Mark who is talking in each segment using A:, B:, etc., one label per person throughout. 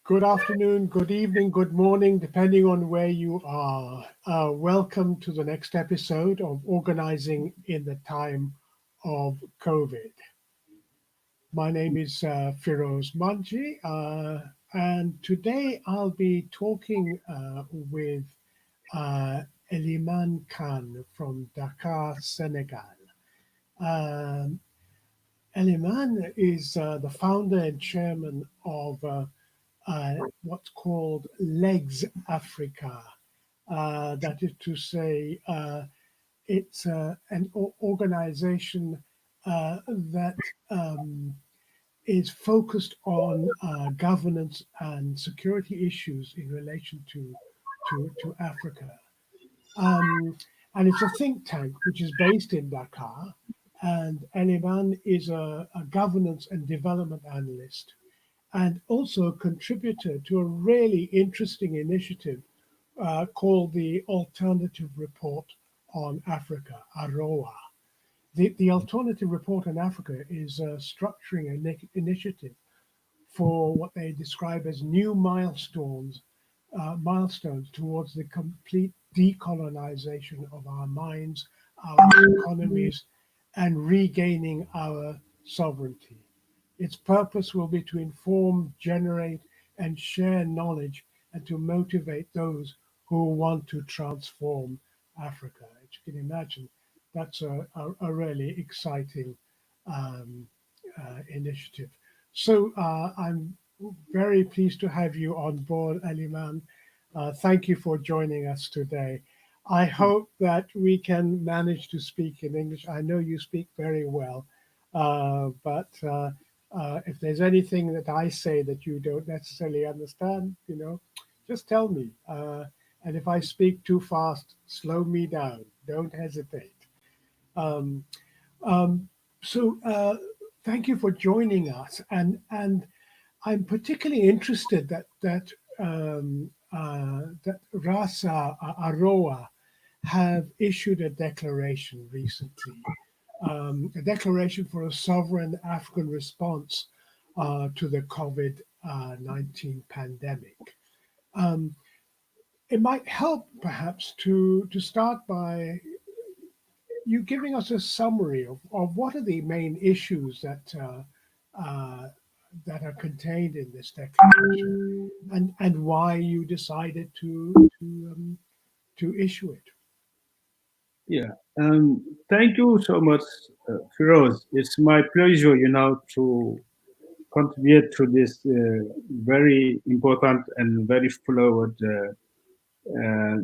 A: Good afternoon, good evening, good morning, depending on where you are. Welcome to the next episode of Organizing in the Time of COVID. My name is Firoz Manji, and today I'll be talking with uh, Eliman Khan from Dakar, Senegal. Um, Eliman is the founder and chairman of what's called Legs Africa. That is to say, it's an organization that is focused on governance and security issues in relation to Africa. Um, and it's a think tank which is based in Dakar. And Eliman is a governance and development analyst and also a contributor to a really interesting initiative called the Alternative Report on Africa, AROA. The Alternative Report on Africa is structuring an initiative for what they describe as new milestones towards the complete decolonization of our minds, our economies, and regaining our sovereignty. Its purpose will be to inform, generate, and share knowledge and to motivate those who want to transform Africa. As you can imagine, that's a really exciting um, initiative. So I'm very pleased to have you on board, Aliman. Thank you for joining us today. I hope that we can manage to speak in English. I know you speak very well, but if there's anything that I say that you don't necessarily understand, just tell me. And if I speak too fast, slow me down. Don't hesitate. Um, um, so thank you for joining us, and I'm particularly interested that Rasa Aroa have issued a declaration recently, a declaration for a sovereign African response to the COVID-19 pandemic. Um, it might help perhaps to start by you giving us a summary of what are the main issues uh, that are contained in this declaration and why you decided to issue it.
B: Yeah. Thank you so much, Firoz. It's my pleasure, to contribute to this very important and very flowed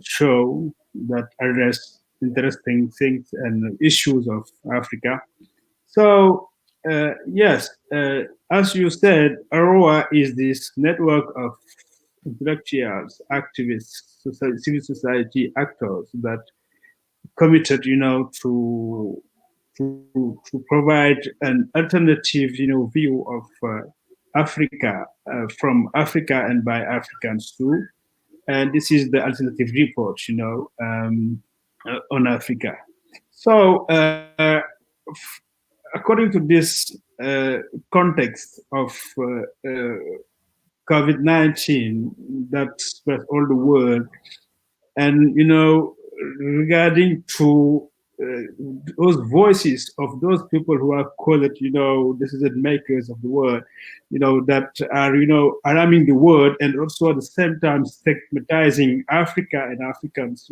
B: show that address interesting things and issues of Africa. So, yes, as you said, AROA is this network of intellectuals, activists, civil society actors that committed, to provide an alternative, view of Africa from Africa and by Africans too. And this is the alternative report, on Africa. So, according to this context of COVID-19 that spread all the world, and regarding to those voices of those people who are called, decision makers of the world, that are, alarming the world and also at the same time stigmatizing Africa and Africans,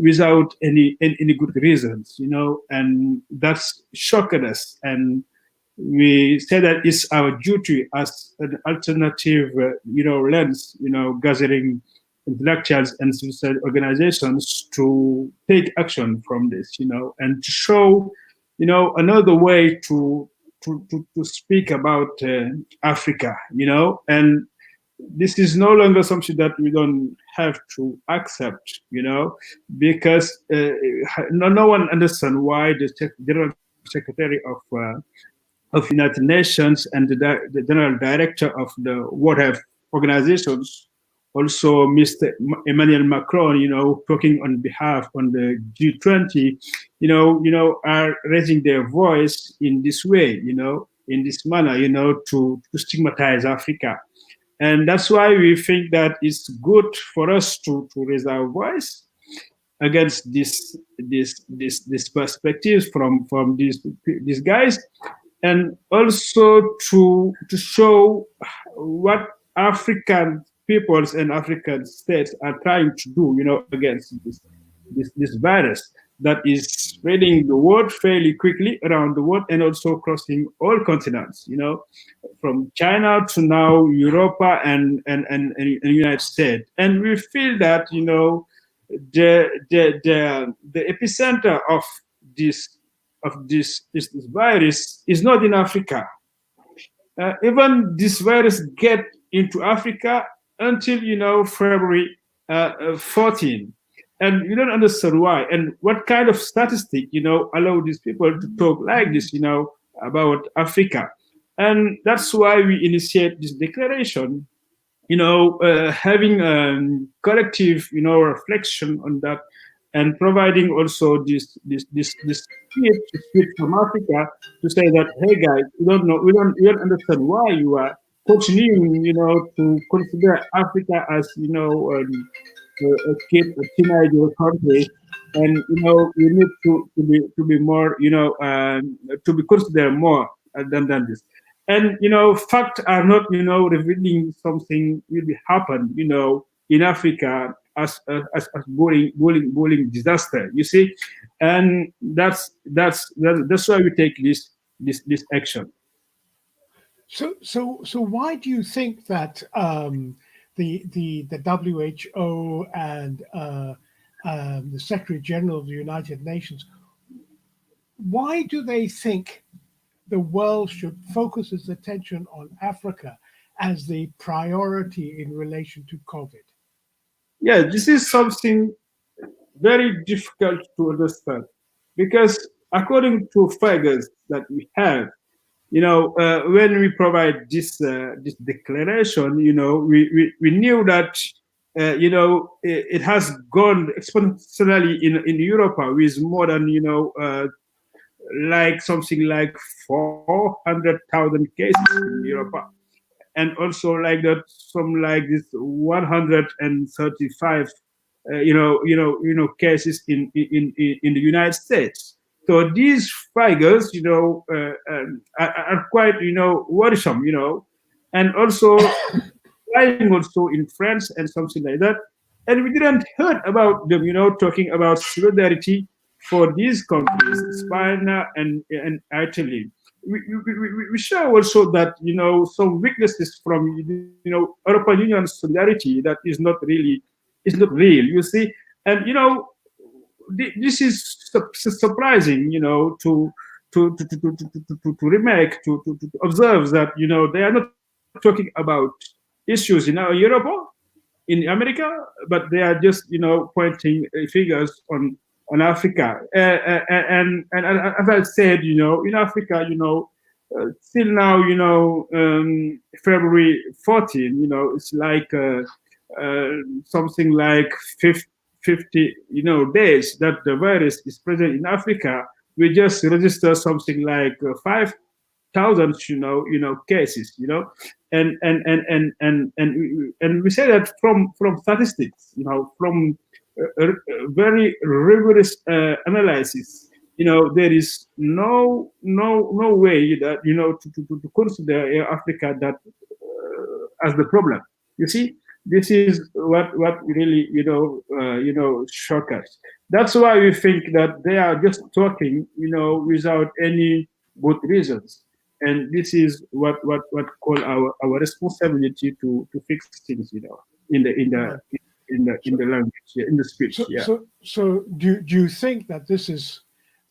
B: without any good reasons, and that's shocked us. And we say that it's our duty as an alternative, lens, gathering intellectuals and civil society organizations to take action from this, and to show, another way to speak about Africa, and this is no longer something that we don't have to accept, because no one understands why the General Secretary of United Nations and the General Director of the World Health Organizations, also Mr. Emmanuel Macron, talking on behalf on the G20, are raising their voice in this way, in this manner, to stigmatize Africa. And that's why we think that it's good for us to raise our voice against this perspectives from these guys, and also to show what African peoples and African states are trying to do, against this virus that is spreading the world fairly quickly around the world and also crossing all continents, from China to now Europa and United States. And we feel that, the epicenter of this virus is not in Africa. Even this virus get into Africa until February 14, and you don't understand why and what kind of statistic allow these people to talk like this about Africa, and that's why we initiate this declaration, having collective, reflection on that, and providing also this speech from Africa to say that, hey guys, we don't understand why you are continuing, to consider Africa as, a kid, a teenager country, and we need to be more, to be considered more than this. And facts are not revealing something will be happen in Africa as bullying disaster, you see. And that's why we take this action.
A: So why do you think that the WHO and the Secretary General of the United Nations, why do they think the world should focus its attention on Africa as the priority in relation to COVID?
B: Yeah, this is something very difficult to understand, because according to figures that we have, when we provide this declaration, we knew that it has gone exponentially in Europe with more than like something like 400,000 cases in Europe, and also like that some like this 135 cases in the United States. So these figures are quite worrisome, and also flying also in France and something like that. And we didn't heard about them, talking about solidarity for these countries, Spain and Italy. We show also that some weaknesses from European Union solidarity that is not real. You see, and this is surprising. To remake to observe that they are not talking about issues in Europe, in America, but they are just pointing figures on Africa, and as I said, in Africa, still now, February 14, it's like something like 50, days that the virus is present in Africa. We just register something like 5,000, cases, and we say that from statistics, from very rigorous analysis, there is no way that to consider Africa that as the problem. You see, this is what really shock us. That's why we think that they are just talking without any good reasons, and this is what call our responsibility to fix things, in the in the
A: Right.
B: in
A: So
B: the language, yeah, in the speech,
A: so
B: yeah.
A: so so do you think that this is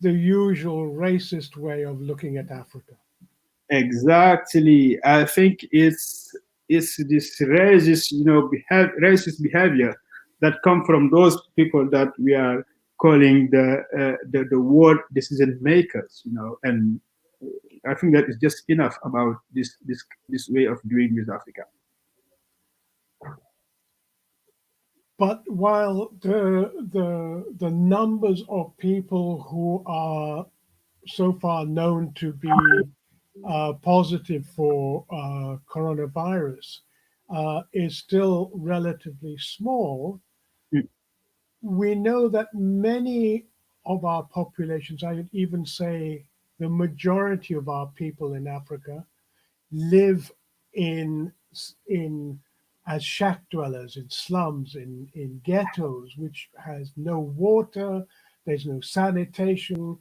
A: the usual racist way of looking at Africa?
B: Exactly. I think it's this racist, racist behavior that come from those people that we are calling the world decision makers, and I think that is just enough about this way of doing with Africa.
A: But while the numbers of people who are so far known to be positive for coronavirus is still relatively small,
B: Mm.
A: we know that many of our populations, I would even say the majority of our people in Africa, live in in as shack dwellers, in slums, in ghettos, which has no water, there's no sanitation.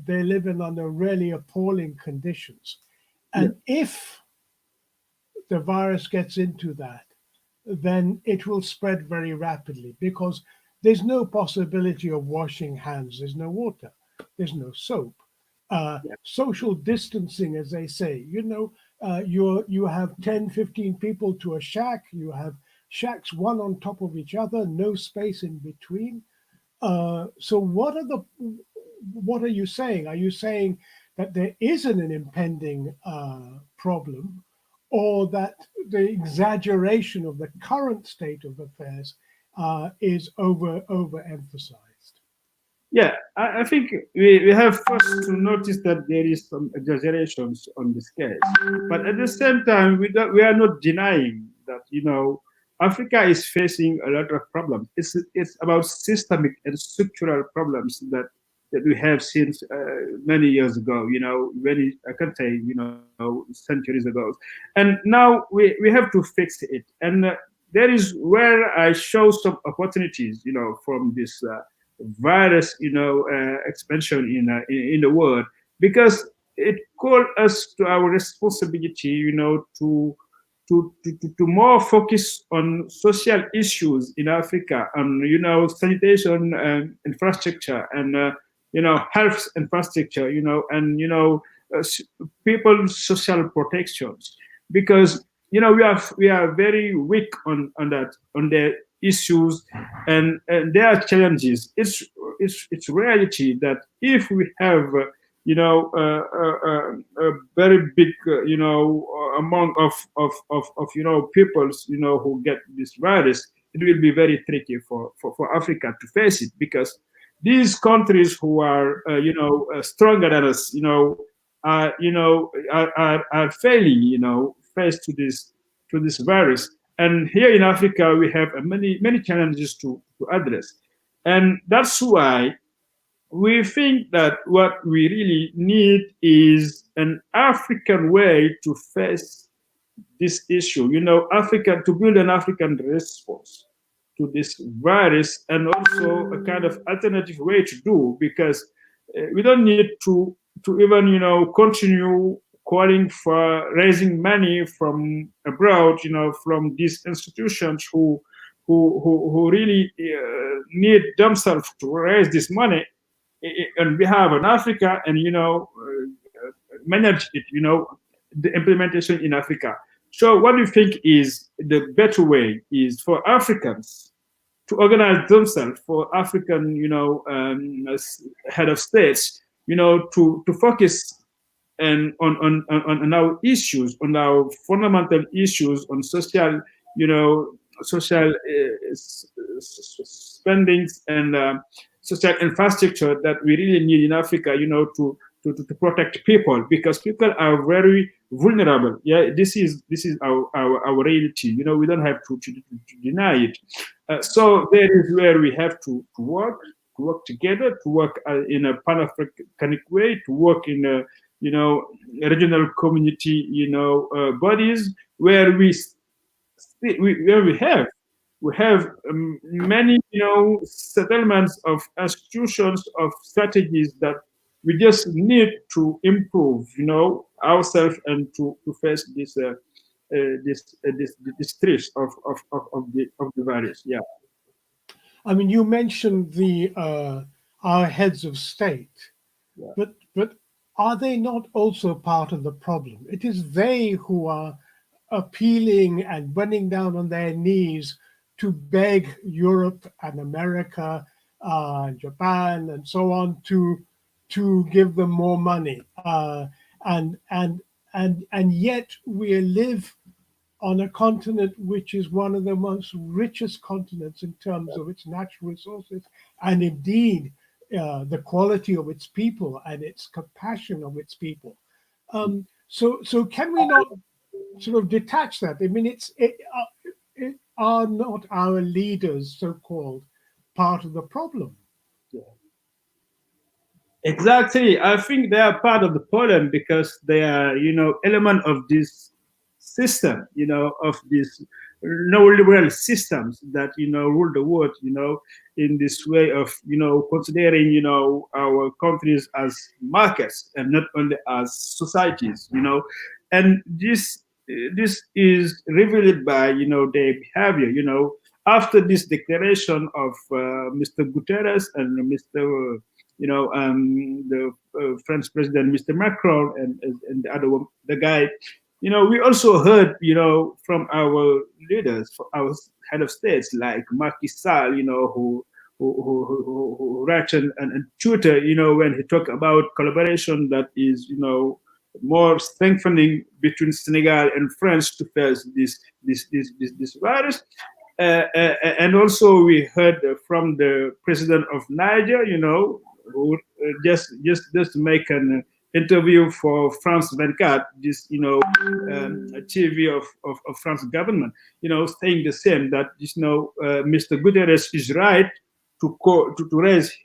A: They live in under really appalling conditions.
B: Yeah,
A: And if the virus gets into that, then it will spread very rapidly because there's no possibility of washing hands. There's no water. There's no soap.
B: yeah,
A: Social distancing, as they say, you have 10, 15 people to a shack. You have shacks one on top of each other, no space in between. So what are you saying? Are you saying that there isn't an impending problem, or that the exaggeration of the current state of affairs is overemphasized?
B: yeah. I think we have first to notice that there is some exaggerations on this case, but at the same time, we are not denying that Africa is facing a lot of problems. It's about systemic and structural problems that we have since many years ago. Many, I can say, centuries ago, and now we have to fix it. And there is where I show some opportunities, from this virus, expansion in the world, because it called us to our responsibility, to more focus on social issues in Africa, on sanitation and infrastructure, and health infrastructure, and people's social protections, because we are very weak on that, on the issues, and there are challenges. It's reality that if we have a very big amount of peoples who get this virus, it will be very tricky for Africa to face it, because these countries who are stronger than us, are failing, face to this virus. And here in Africa, we have many challenges to address, and that's why we think that what we really need is an African way to face this issue. Africa, to build an African response to this virus, and also a kind of alternative way to do, because we don't need to even continue calling for raising money from abroad, from these institutions who really need themselves to raise this money on behalf of Africa, and manage it, the implementation in Africa. So what do you think is the better way is for Africans to organize themselves, for African, head of states, to focus and on our issues, on our fundamental issues, on social, social spendings, and social infrastructure that we really need in Africa, to protect people, because people are very vulnerable. Yeah, this is our reality. We don't have to deny it. So there is where we have to work together, to work in a pan-Africanic way, to work in a regional community bodies, where we have many settlements of institutions, of strategies, that we just need to improve ourselves, and to face this threat of the virus. Yeah.
A: I mean, you mentioned the our heads of state,
B: Yeah.
A: but are they not also part of the problem? It is they who are appealing and bending down on their knees to beg Europe and America, Japan, and so on to give them more money. And and and yet we live on a continent which is one of the most richest continents in terms of its natural resources, and indeed the quality of its people and its compassion of its people. So can we not sort of detach that? I mean, are not our leaders, so called, part of the problem?
B: Exactly. I think they are part of the problem because they are, element of this system, of this neoliberal systems that, rule the world, in this way of, considering, our countries as markets and not only as societies, and this is revealed by, their behavior, after this declaration of Mr. Guterres and Mr. the French president, Mr. Macron, and the other one, the guy. We also heard, from our leaders, from our head of states like Macky Sall, who wrote and Twitter, when he talked about collaboration that is, more strengthening between Senegal and France to face this virus. And also we heard from the president of Niger, who just make an interview for France 24, this TV of France government, saying the same that Mr. Guterres is right to raise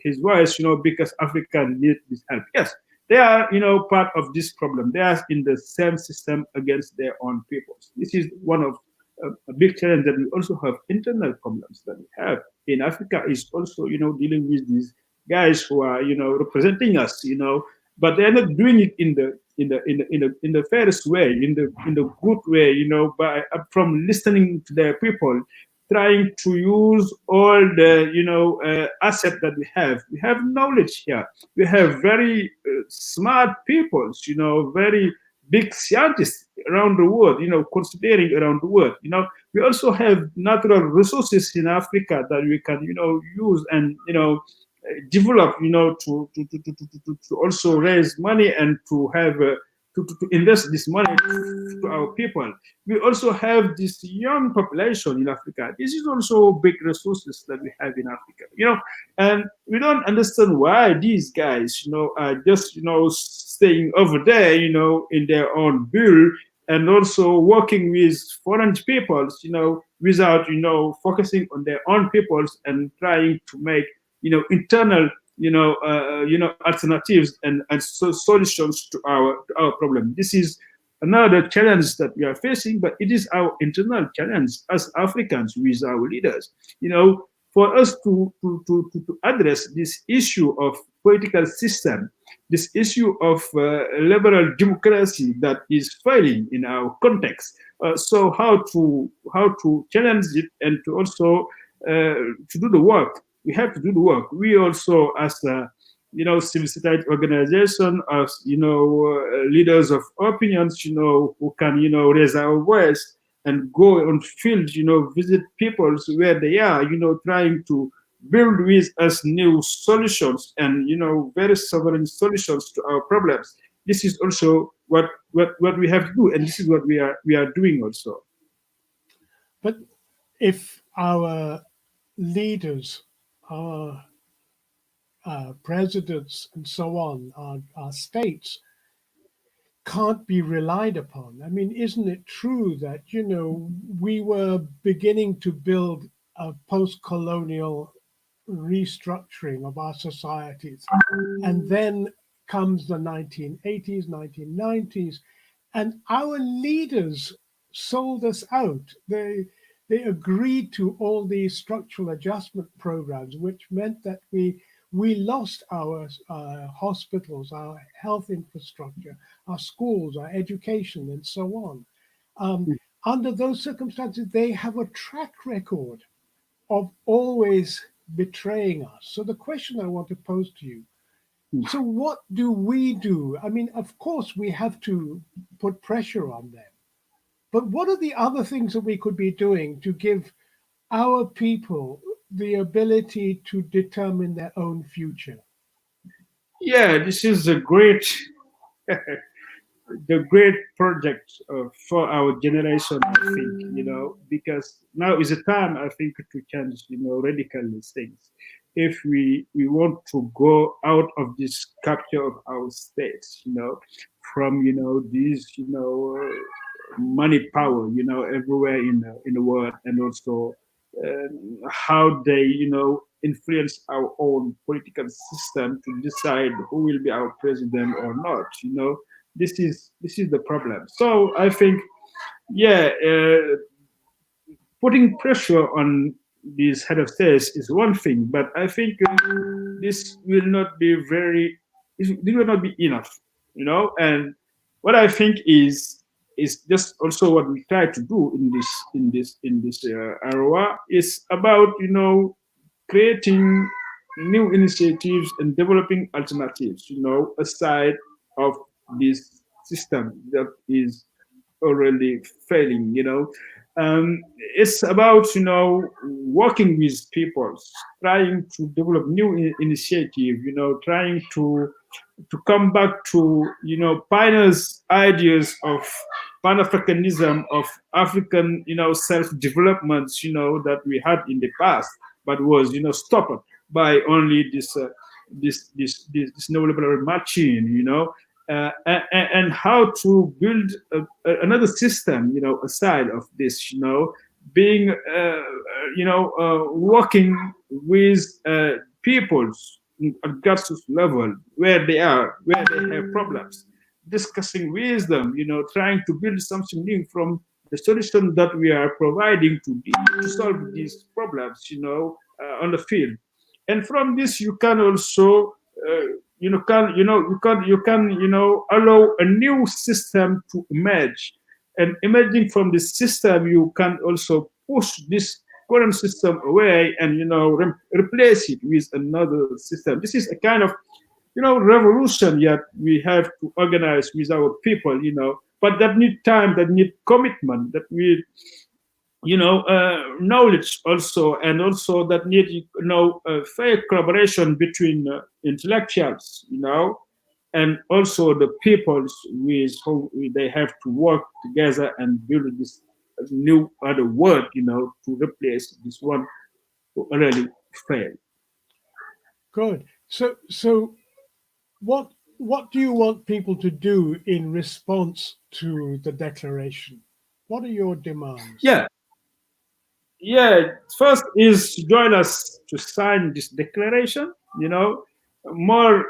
B: his voice, because Africa needs this help. Yes, they are, part of this problem. They are in the same system against their own peoples. This is one of a big challenge that we also have internal problems that we have in Africa is also, dealing with these guys who are, representing us, but they're not doing it in the fairest way, in the good way, by from listening to their people, trying to use all the asset that we have. We have knowledge here. We have very smart people, very big scientists around the world, considering around the world. We also have natural resources in Africa that we can, use and, develop, to also raise money and to have to invest this money to our people. We also have this young population in Africa. This is also big resources that we have in Africa, and we don't understand why these guys, are just, staying over there, in their own bull, and also working with foreign peoples, without, focusing on their own peoples and trying to make, internal, alternatives and solutions to our problem. This is another challenge that we are facing, but it is our internal challenge as Africans with our leaders. For us to address this issue of political system, this issue of liberal democracy that is failing in our context. So how to challenge it and to also to do the work. We have to do the work. We also, as a civil society organization, as leaders of opinions, who can raise our voice and go on field, visit people where they are, trying to build with us new solutions and very sovereign solutions to our problems. This is also what we have to do, and this is what we are doing also.
A: But if our leaders, our presidents, and so on, our states can't be relied upon. I mean, isn't it true that, we were beginning to build a post colonial restructuring of our societies? And then comes the 1980s, 1990s, and our leaders sold us out. They agreed to all these structural adjustment programs, which meant that we lost our hospitals, our health infrastructure, our schools, our education, and so on. Um, Under those circumstances, they have a track record of always betraying us. So the question I want to pose to you, so what do we do? I mean, of course, we have to put pressure on them. But what are the other things that we could be doing to give our people the ability to determine their own future?
B: Yeah, this is a great the great project for our generation, I think, because now is a time, I think, to change, radically things. if we want to go out of this capture of our states, from these money power, everywhere in the world, and also how they influence our own political system to decide who will be our president or not. This is the problem. So I think, yeah, putting pressure on these head of states is one thing, but I think this will not be this will not be enough, And what I think is just also what we try to do in this area is about creating new initiatives and developing alternatives, aside of this system that is already failing. It's about working with people, trying to develop new initiative, trying to come back to pioneers ideas of pan-africanism, of African self-development, that we had in the past, but was stopped by only this neoliberal machine, and how to build another system, aside of this, being, working with peoples at grassroots level, where they are, where they have problems, discussing with them, trying to build something new from the solution that we are providing to solve these problems, on the field. And from this, you can also, you can allow a new system to emerge, and emerging from this system, you can also push this current system away and replace it with another system. This is a kind of revolution yet we have to organize with our people, but that need time, that need commitment, that need knowledge also, and also that need fair collaboration between intellectuals, and also the peoples with who they have to work together and build this new other world, to replace this one who already failed.
A: Good. So what do you want people to do in response to the declaration? What are your demands?
B: Yeah, yeah. First is join us to sign this declaration. More,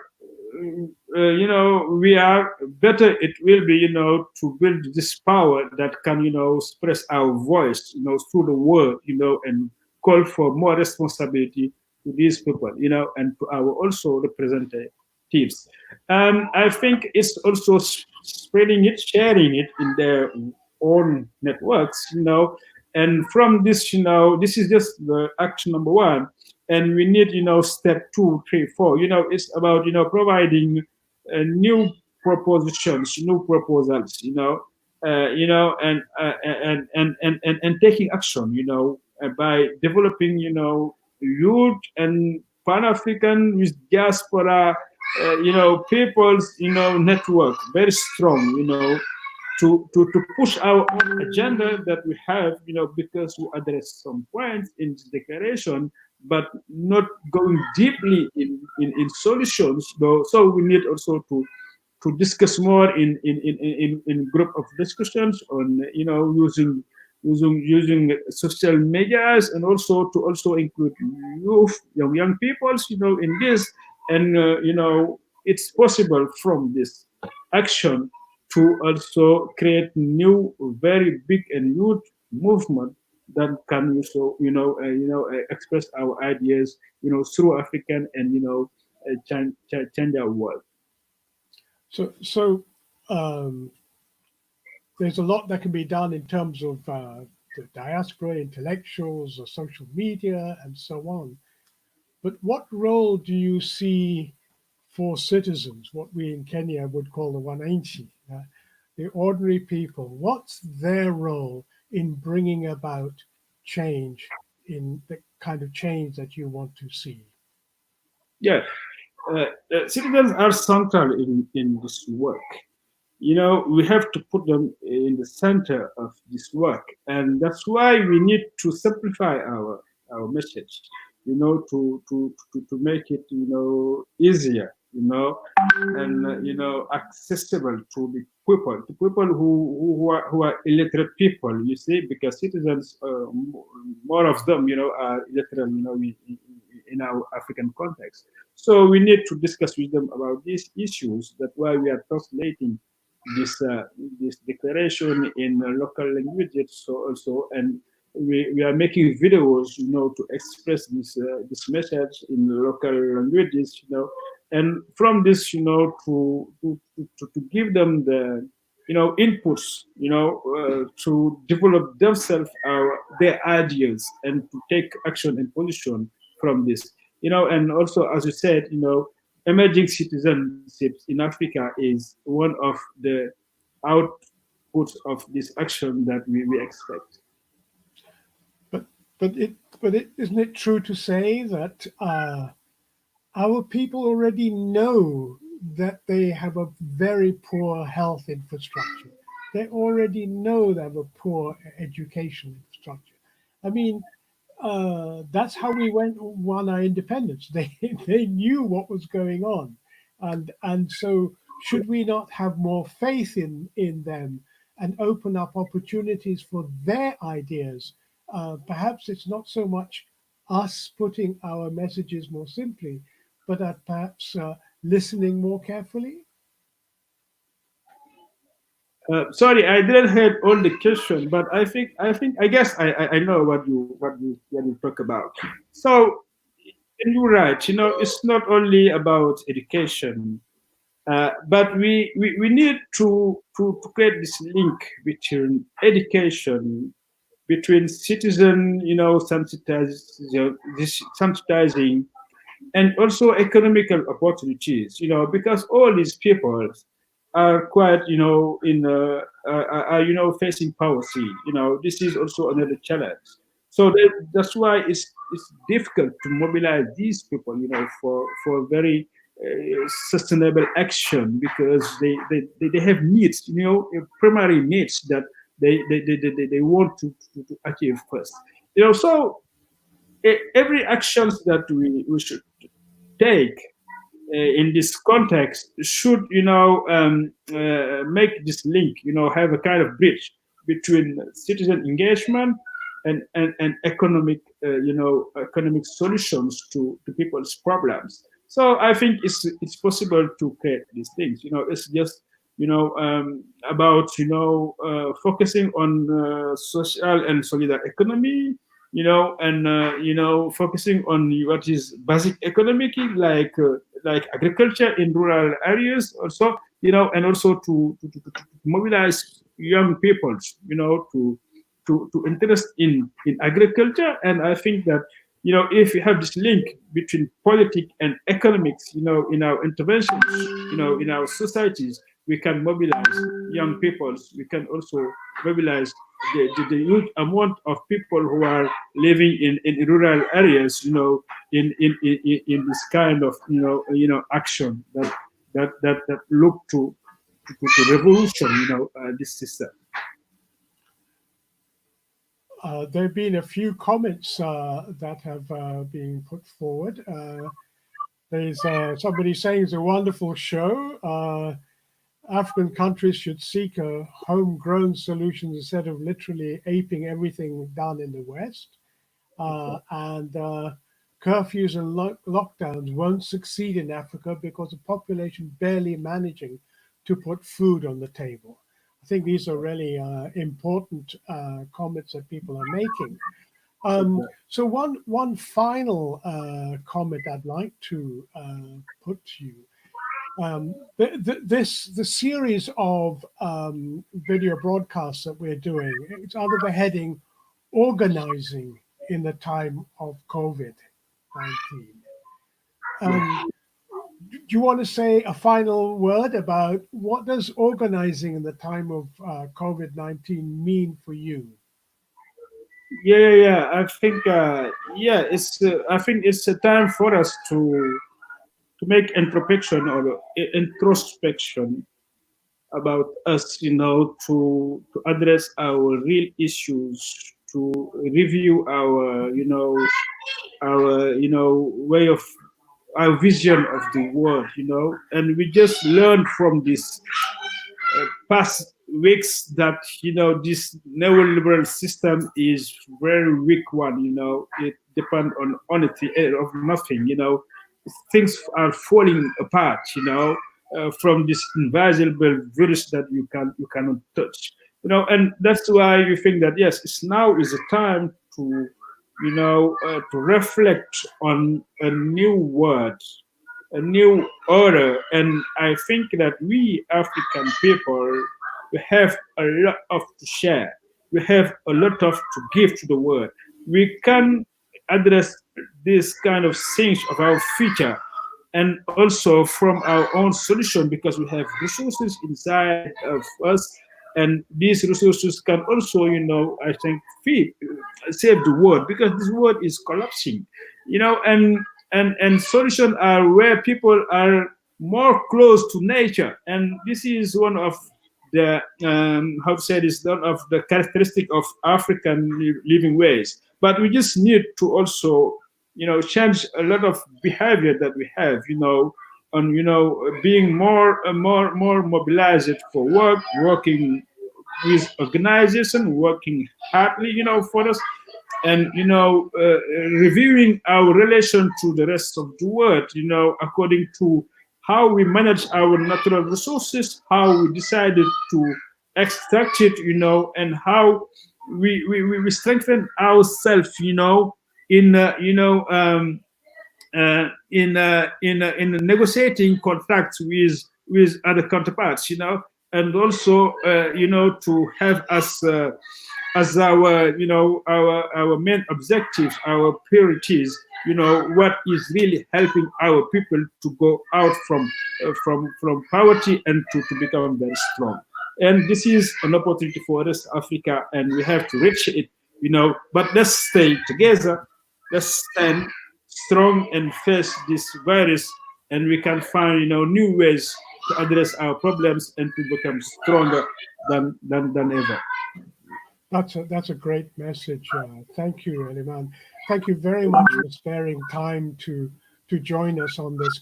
B: we are better. It will be, to build this power that can, express our voice, through the world, and call for more responsibility to these people, and to our also representatives. And I think it's also spreading it, sharing it in their own networks, and from this, this is just the action number one, and we need, step two, three, four. It's about providing new propositions, new proposals, and taking action, by developing, youth and Pan-African with diaspora, people's, network very strong, to push our own agenda that we have, because we address some points in this declaration, but not going deeply in solutions, though. So we need also to discuss more in group of discussions on, using social medias, and also to also include youth, young peoples, in this. And it's possible from this action to also create new, very big and huge movement that can also, express our ideas, through African, and change our world.
A: So um, there's a lot that can be done in terms of the diaspora, intellectuals, or social media, and so on. But what role do you see for citizens, what we in Kenya would call the wananchi, the ordinary people? What's their role in bringing about change, in the kind of change that you want to see?
B: Yeah, citizens are central in this work. We have to put them in the center of this work, and that's why we need to simplify our message. to make it, easier, and accessible to the people who are illiterate people. You see, because citizens, more of them, are illiterate, in our African context. So we need to discuss with them about these issues. That's why we are translating this this declaration in local languages. So also, and we are making videos, to express this message in local languages, and from this, to give them the, inputs, to develop themselves, their ideas, and to take action and position from this, and also, as you said, emerging citizenships in Africa is one of the outputs of this action that we expect.
A: But but isn't it true to say that our people already know that they have a very poor health infrastructure? They already know they have a poor education infrastructure. I mean, that's how we won our independence. They knew what was going on, and so should we not have more faith in them and open up opportunities for their ideas? Perhaps it's not so much us putting our messages more simply, but perhaps listening more carefully.
B: Sorry, I didn't hear all the question, but I guess I know what you talk about. So, and you're right. It's not only about education, but we need to create this link between education, between citizen, sensitizing, and also economical opportunities, because all these people are quite, facing poverty. This is also another challenge. So that's why it's difficult to mobilize these people, for very sustainable action, because they have needs, primary needs that they want to achieve first. So every actions that we should take in this context should, make this link, have a kind of bridge between citizen engagement and economic, economic solutions to people's problems. So I think it's possible to create these things. It's just, about, focusing on social and solidarity economy, and focusing on what is basic economic, like agriculture in rural areas also, and also to mobilize young people, to interest in agriculture. And I think that, if we have this link between politics and economics, in our interventions, in our societies, we can mobilize young peoples. We can also mobilize the huge amount of people who are living in rural areas, in this kind of, action that look to revolution, this system.
A: There have been a few comments that have been put forward. There's somebody saying it's a wonderful show. African countries should seek a homegrown solution instead of literally aping everything done in the West. And curfews and lockdowns won't succeed in Africa because the population barely managing to put food on the table. I think these are really important comments that people are making. So one final comment I'd like to put to you. The series of video broadcasts that we're doing, it's under the heading "Organizing in the Time of COVID-19." Um, do you want to say a final word about what does organizing in the time of COVID-19 mean for you?
B: Yeah. I think, I think it's a time for us to make introspection, or introspection about us, to address our real issues, to review our way of our vision of the world, and we just learn from this past weeks that this neoliberal system is very weak one. It depends on honesty of nothing. Things are falling apart. From this invisible virus that you cannot touch. And that's why we think that yes, it's now is a time to reflect on a new word, a new order. And I think that we African people, we have a lot of to share. We have a lot of to give to the world. We can address this kind of things of our future and also from our own solution because we have resources inside of us, and these resources can also I think feed save the world because this world is collapsing. And solutions are where people are more close to nature, and this is one of the how to say this, one of the characteristic of African living ways. But we just need to also change a lot of behavior that we have, on being more mobilized for work, working with organization, working hardly, for us, and reviewing our relation to the rest of the world, according to how we manage our natural resources, how we decided to extract it, and how we strengthen ourselves, in in negotiating contracts with other counterparts, and also to have as our our main objectives, our priorities, what is really helping our people to go out from poverty and to become very strong. And this is an opportunity for us, Africa, and we have to reach it, but let's stay together, let's stand strong and face this virus, and we can find new ways to address our problems and to become stronger than ever.
A: That's a great message. Thank you, Eliman. Thank you very much for sparing time to join us on this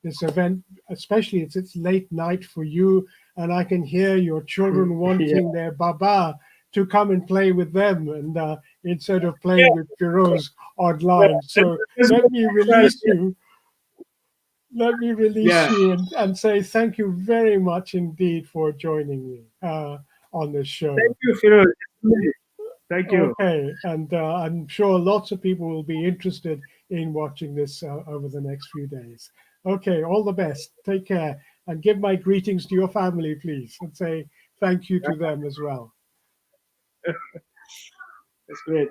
A: this event. Especially it's late night for you, and I can hear your children
B: Yeah,
A: wanting their baba to come and play with them, and instead of playing
B: yeah.
A: with Firoz online.
B: And
A: So
B: let's go
A: let me
B: outside.
A: release you. Let me release
B: Yeah,
A: you and say thank you very much indeed for joining me on this
B: thank
A: show.
B: you, Firoz. Thank you.
A: Okay, and I'm sure lots of people will be interested in watching this over the next few days. Okay, all the best. Take care and give my greetings to your family, please, and say thank you to them as well.
B: That's great.